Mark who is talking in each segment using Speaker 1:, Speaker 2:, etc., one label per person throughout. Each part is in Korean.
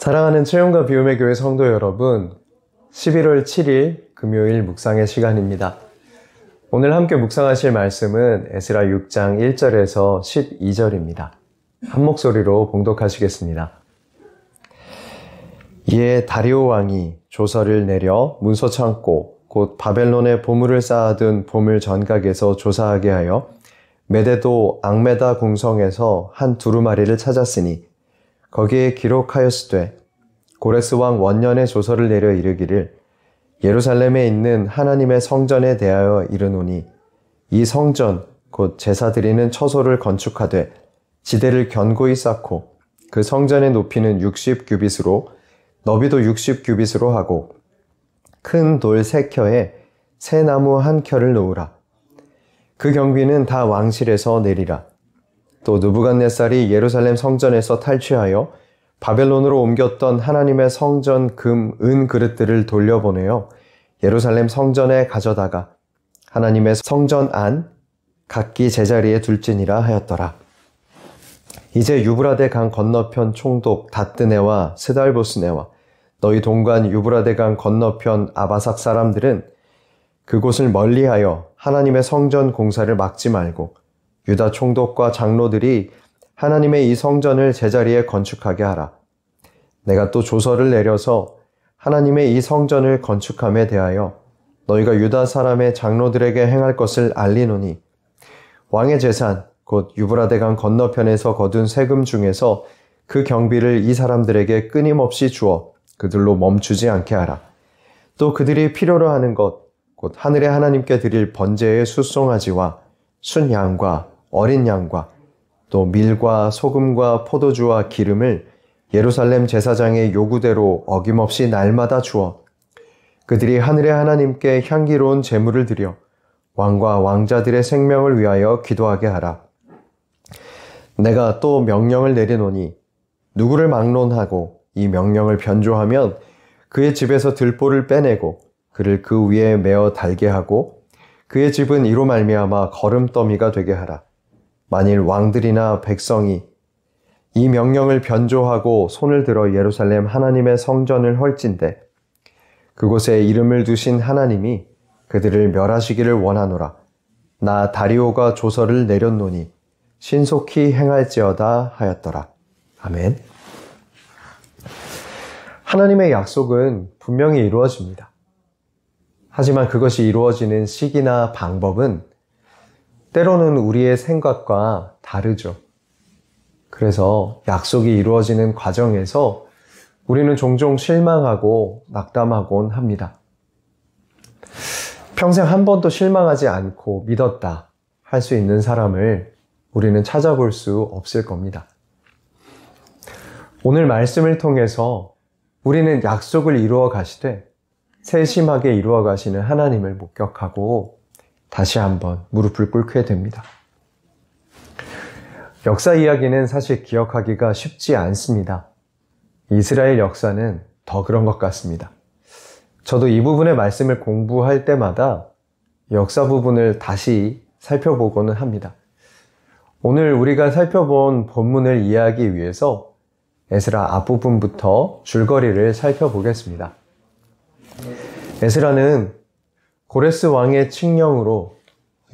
Speaker 1: 사랑하는 채용과 비움의 교회 성도 여러분, 11월 7일 금요일 묵상의 시간입니다. 오늘 함께 묵상하실 말씀은 에스라 6장 1절에서 12절입니다. 한 목소리로 봉독하시겠습니다. 이에 다리오 왕이 조서를 내려 문서 창고 곧 바벨론에 보물을 쌓아둔 보물 전각에서 조사하게 하여 메데도 앙메다 궁성에서 한 두루마리를 찾았으니 거기에 기록하였으되 고레스 왕 원년에 조서를 내려 이르기를 예루살렘에 있는 하나님의 성전에 대하여 이르노니 이 성전 곧 제사 드리는 처소를 건축하되 지대를 견고히 쌓고 그 성전의 높이는 60규빗으로 너비도 60규빗으로 하고 큰 돌 3켜에 새 나무 1켜를 놓으라. 그 경비는 다 왕실에서 내리라. 또 느부갓네살이 예루살렘 성전에서 탈취하여 바벨론으로 옮겼던 하나님의 성전 금, 은 그릇들을 돌려보내어 예루살렘 성전에 가져다가 하나님의 성전 안 각기 제자리에 둘지니라 하였더라. 이제 유브라데 강 건너편 총독 다뜨네와 스달보스네와 너희 동관 유브라데 강 건너편 아바삭 사람들은 그곳을 멀리하여 하나님의 성전 공사를 막지 말고 유다 총독과 장로들이 하나님의 이 성전을 제자리에 건축하게 하라. 내가 또 조서를 내려서 하나님의 이 성전을 건축함에 대하여 너희가 유다 사람의 장로들에게 행할 것을 알리노니 왕의 재산 곧 유브라데강 건너편에서 거둔 세금 중에서 그 경비를 이 사람들에게 끊임없이 주어 그들로 멈추지 않게 하라. 또 그들이 필요로 하는 것 곧 하늘의 하나님께 드릴 번제의 숫송아지와 순양과 어린 양과 또 밀과 소금과 포도주와 기름을 예루살렘 제사장의 요구대로 어김없이 날마다 주어 그들이 하늘의 하나님께 향기로운 제물을 드려 왕과 왕자들의 생명을 위하여 기도하게 하라. 내가 또 명령을 내리노니 누구를 막론하고 이 명령을 변조하면 그의 집에서 들보를 빼내고 그를 그 위에 메어 달게 하고 그의 집은 이로 말미암아 거름더미가 되게 하라. 만일 왕들이나 백성이 이 명령을 변조하고 손을 들어 예루살렘 하나님의 성전을 헐진대 그곳에 이름을 두신 하나님이 그들을 멸하시기를 원하노라. 나 다리오가 조서를 내렸노니 신속히 행할지어다 하였더라. 아멘. 하나님의 약속은 분명히 이루어집니다. 하지만 그것이 이루어지는 시기나 방법은 때로는 우리의 생각과 다르죠. 그래서 약속이 이루어지는 과정에서 우리는 종종 실망하고 낙담하곤 합니다. 평생 한 번도 실망하지 않고 믿었다 할 수 있는 사람을 우리는 찾아볼 수 없을 겁니다. 오늘 말씀을 통해서 우리는 약속을 이루어 가시되 세심하게 이루어 가시는 하나님을 목격하고 다시 한번 무릎을 꿇게 됩니다. 역사 이야기는 사실 기억하기가 쉽지 않습니다. 이스라엘 역사는 더 그런 것 같습니다. 저도 이 부분의 말씀을 공부할 때마다 역사 부분을 다시 살펴보고는 합니다. 오늘 우리가 살펴본 본문을 이해하기 위해서 에스라 앞부분부터 줄거리를 살펴보겠습니다. 에스라는 고레스 왕의 칙령으로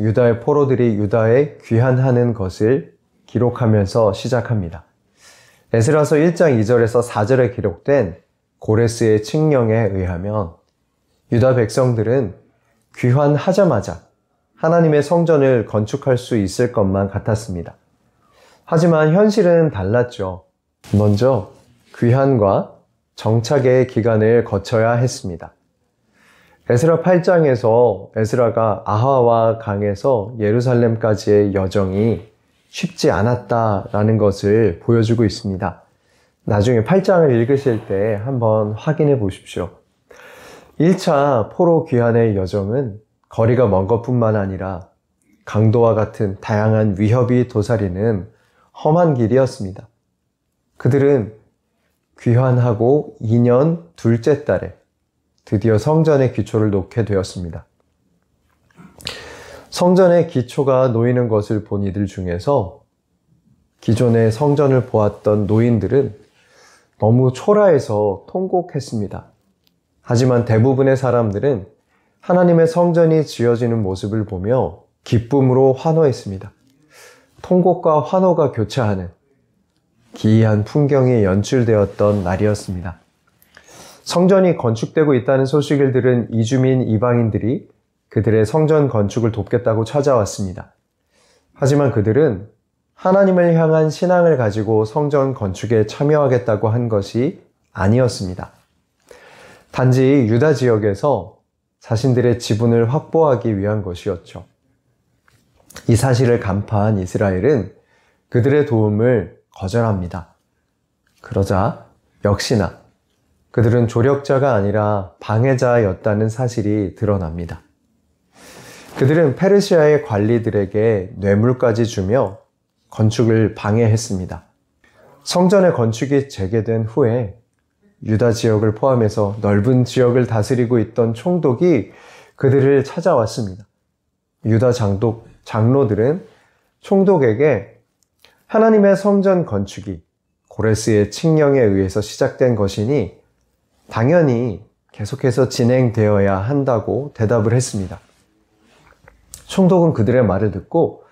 Speaker 1: 유다의 포로들이 유다에 귀환하는 것을 기록하면서 시작합니다. 에스라서 1장 2절에서 4절에 기록된 고레스의 칙령에 의하면 유다 백성들은 귀환하자마자 하나님의 성전을 건축할 수 있을 것만 같았습니다. 하지만 현실은 달랐죠. 먼저 귀환과 정착의 기간을 거쳐야 했습니다. 에스라 8장에서 에스라가 아하와 강에서 예루살렘까지의 여정이 쉽지 않았다라는 것을 보여주고 있습니다. 나중에 8장을 읽으실 때 한번 확인해 보십시오. 1차 포로 귀환의 여정은 거리가 먼 것뿐만 아니라 강도와 같은 다양한 위협이 도사리는 험한 길이었습니다. 그들은 귀환하고 2년 둘째 달에 드디어 성전의 기초를 놓게 되었습니다. 성전의 기초가 놓이는 것을 본 이들 중에서 기존의 성전을 보았던 노인들은 너무 초라해서 통곡했습니다. 하지만 대부분의 사람들은 하나님의 성전이 지어지는 모습을 보며 기쁨으로 환호했습니다. 통곡과 환호가 교차하는 기이한 풍경이 연출되었던 날이었습니다. 성전이 건축되고 있다는 소식을 들은 이주민 이방인들이 그들의 성전 건축을 돕겠다고 찾아왔습니다. 하지만 그들은 하나님을 향한 신앙을 가지고 성전 건축에 참여하겠다고 한 것이 아니었습니다. 단지 유다 지역에서 자신들의 지분을 확보하기 위한 것이었죠. 이 사실을 간파한 이스라엘은 그들의 도움을 거절합니다. 그러자 역시나 그들은 조력자가 아니라 방해자였다는 사실이 드러납니다. 그들은 페르시아의 관리들에게 뇌물까지 주며 건축을 방해했습니다. 성전의 건축이 재개된 후에 유다 지역을 포함해서 넓은 지역을 다스리고 있던 총독이 그들을 찾아왔습니다. 유다 장로들은 총독에게 하나님의 성전 건축이 고레스의 칙령에 의해서 시작된 것이니 당연히 계속해서 진행되어야 한다고 대답을 했습니다. 총독은 그들의 말을 듣고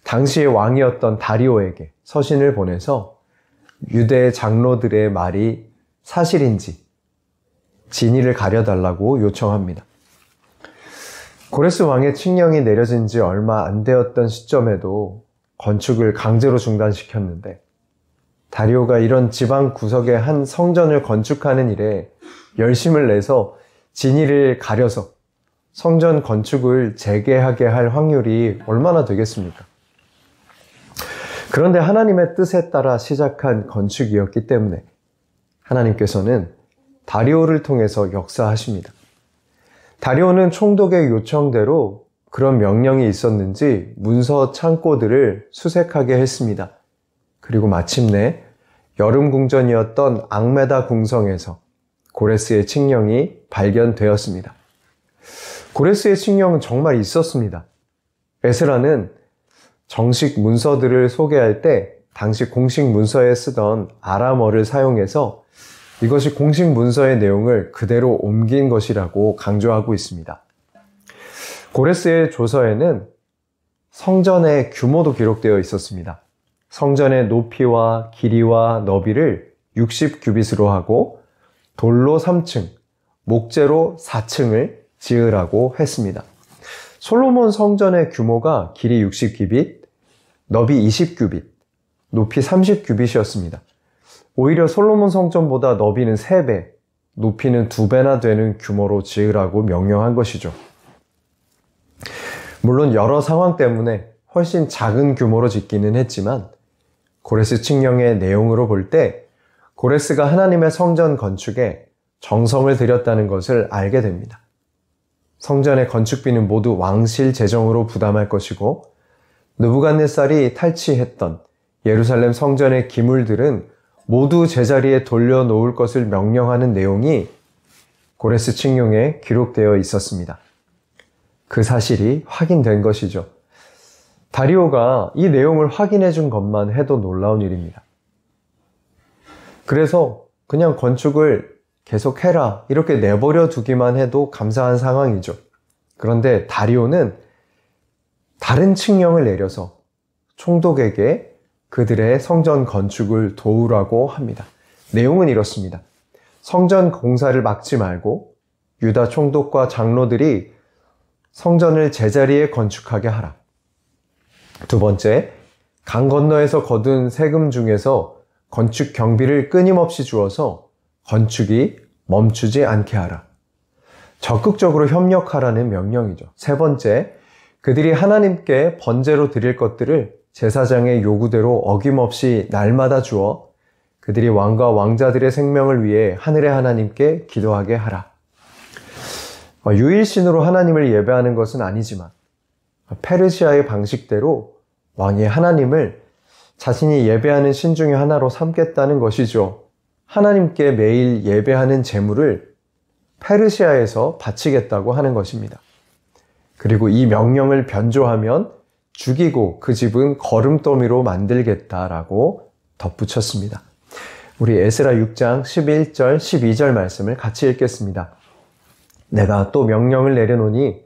Speaker 1: 당시의 왕이었던 다리오에게 서신을 보내서 유대 장로들의 말이 사실인지 진위를 가려달라고 요청합니다. 고레스 왕의 칙령이 내려진 지 얼마 안 되었던 시점에도 건축을 강제로 중단시켰는데 다리오가 이런 지방 구석의 한 성전을 건축하는 일에 열심을 내서 진위를 가려서 성전 건축을 재개하게 할 확률이 얼마나 되겠습니까? 그런데 하나님의 뜻에 따라 시작한 건축이었기 때문에 하나님께서는 다리오를 통해서 역사하십니다. 다리오는 총독의 요청대로 그런 명령이 있었는지 문서 창고들을 수색하게 했습니다. 그리고 마침내 여름 궁전이었던 앙메다 궁성에서 고레스의 칙령이 발견되었습니다. 고레스의 칙령은 정말 있었습니다. 에스라는 정식 문서들을 소개할 때 당시 공식 문서에 쓰던 아람어를 사용해서 이것이 공식 문서의 내용을 그대로 옮긴 것이라고 강조하고 있습니다. 고레스의 조서에는 성전의 규모도 기록되어 있었습니다. 성전의 높이와 길이와 너비를 60규빗으로 하고 돌로 3층, 목재로 4층을 지으라고 했습니다. 솔로몬 성전의 규모가 길이 60규빗, 너비 20규빗, 높이 30규빗이었습니다. 오히려 솔로몬 성전보다 너비는 3배, 높이는 2배나 되는 규모로 지으라고 명령한 것이죠. 물론 여러 상황 때문에 훨씬 작은 규모로 짓기는 했지만 고레스 칙령의 내용으로 볼 때 고레스가 하나님의 성전 건축에 정성을 들였다는 것을 알게 됩니다. 성전의 건축비는 모두 왕실 재정으로 부담할 것이고 느부갓네살이 탈취했던 예루살렘 성전의 기물들은 모두 제자리에 돌려놓을 것을 명령하는 내용이 고레스 칙령에 기록되어 있었습니다. 그 사실이 확인된 것이죠. 다리오가 이 내용을 확인해 준 것만 해도 놀라운 일입니다. 그래서 그냥 건축을 계속해라 이렇게 내버려 두기만 해도 감사한 상황이죠. 그런데 다리오는 다른 칙령을 내려서 총독에게 그들의 성전 건축을 도우라고 합니다. 내용은 이렇습니다. 성전 공사를 막지 말고 유다 총독과 장로들이 성전을 제자리에 건축하게 하라. 두 번째, 강 건너에서 거둔 세금 중에서 건축 경비를 끊임없이 주어서 건축이 멈추지 않게 하라. 적극적으로 협력하라는 명령이죠. 세 번째, 그들이 하나님께 번제로 드릴 것들을 제사장의 요구대로 어김없이 날마다 주어 그들이 왕과 왕자들의 생명을 위해 하늘의 하나님께 기도하게 하라. 유일신으로 하나님을 예배하는 것은 아니지만 페르시아의 방식대로 왕이 하나님을 자신이 예배하는 신 중에 하나로 삼겠다는 것이죠. 하나님께 매일 예배하는 제물을 페르시아에서 바치겠다고 하는 것입니다. 그리고 이 명령을 변조하면 죽이고 그 집은 거름더미로 만들겠다라고 덧붙였습니다. 우리 에스라 6장 11절, 12절 말씀을 같이 읽겠습니다. 내가 또 명령을 내려노니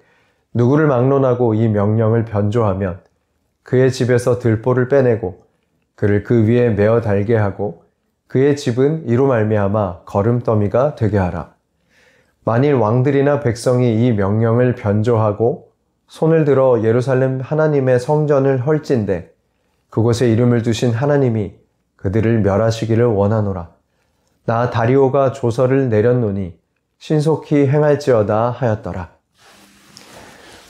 Speaker 1: 누구를 막론하고 이 명령을 변조하면 그의 집에서 들보를 빼내고 그를 그 위에 메어 달게 하고 그의 집은 이로 말미암아 거름더미가 되게 하라. 만일 왕들이나 백성이 이 명령을 변조하고 손을 들어 예루살렘 하나님의 성전을 헐진대 그곳에 이름을 두신 하나님이 그들을 멸하시기를 원하노라. 나 다리오가 조서를 내렸노니 신속히 행할지어다 하였더라.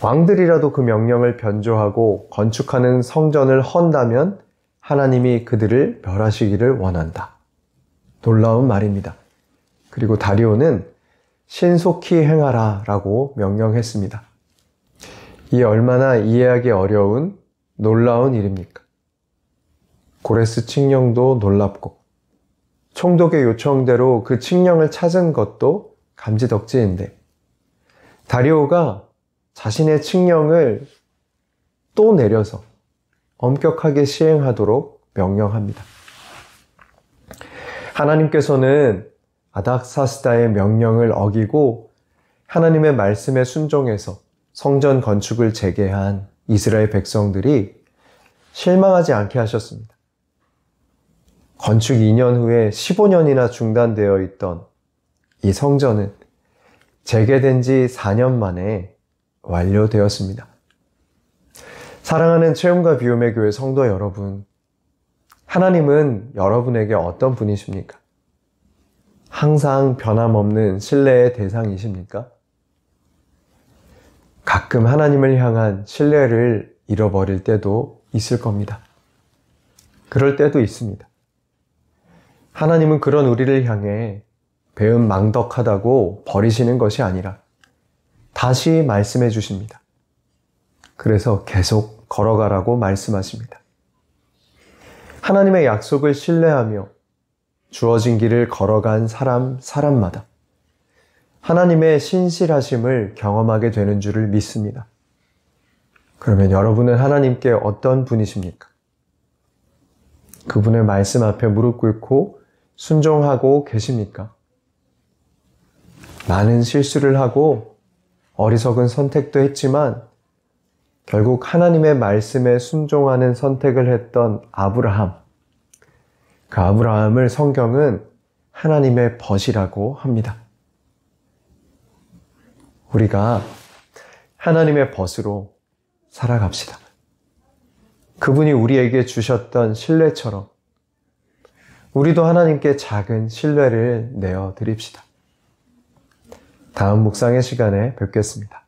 Speaker 1: 왕들이라도 그 명령을 변조하고 건축하는 성전을 헌다면 하나님이 그들을 멸하시기를 원한다. 놀라운 말입니다. 그리고 다리오는 신속히 행하라 라고 명령했습니다. 이 얼마나 이해하기 어려운 놀라운 일입니까? 고레스 칙령도 놀랍고 총독의 요청대로 그 칙령을 찾은 것도 감지덕지인데 다리오가 자신의 칙령을 또 내려서 엄격하게 시행하도록 명령합니다. 하나님께서는 아닥사스다의 명령을 어기고 하나님의 말씀에 순종해서 성전 건축을 재개한 이스라엘 백성들이 실망하지 않게 하셨습니다. 건축 2년 후에 15년이나 중단되어 있던 이 성전은 재개된 지 4년 만에 완료되었습니다. 사랑하는 체험과 비움의 교회 성도 여러분, 하나님은 여러분에게 어떤 분이십니까? 항상 변함없는 신뢰의 대상이십니까? 가끔 하나님을 향한 신뢰를 잃어버릴 때도 있을 겁니다. 그럴 때도 있습니다. 하나님은 그런 우리를 향해 배은망덕하다고 버리시는 것이 아니라 다시 말씀해 주십니다. 그래서 계속 걸어가라고 말씀하십니다. 하나님의 약속을 신뢰하며 주어진 길을 걸어간 사람마다 하나님의 신실하심을 경험하게 되는 줄을 믿습니다. 그러면 여러분은 하나님께 어떤 분이십니까? 그분의 말씀 앞에 무릎 꿇고 순종하고 계십니까? 많은 실수를 하고 어리석은 선택도 했지만 결국 하나님의 말씀에 순종하는 선택을 했던 아브라함, 그 아브라함을 성경은 하나님의 벗이라고 합니다. 우리가 하나님의 벗으로 살아갑시다. 그분이 우리에게 주셨던 신뢰처럼 우리도 하나님께 작은 신뢰를 내어 드립시다. 다음 묵상의 시간에 뵙겠습니다.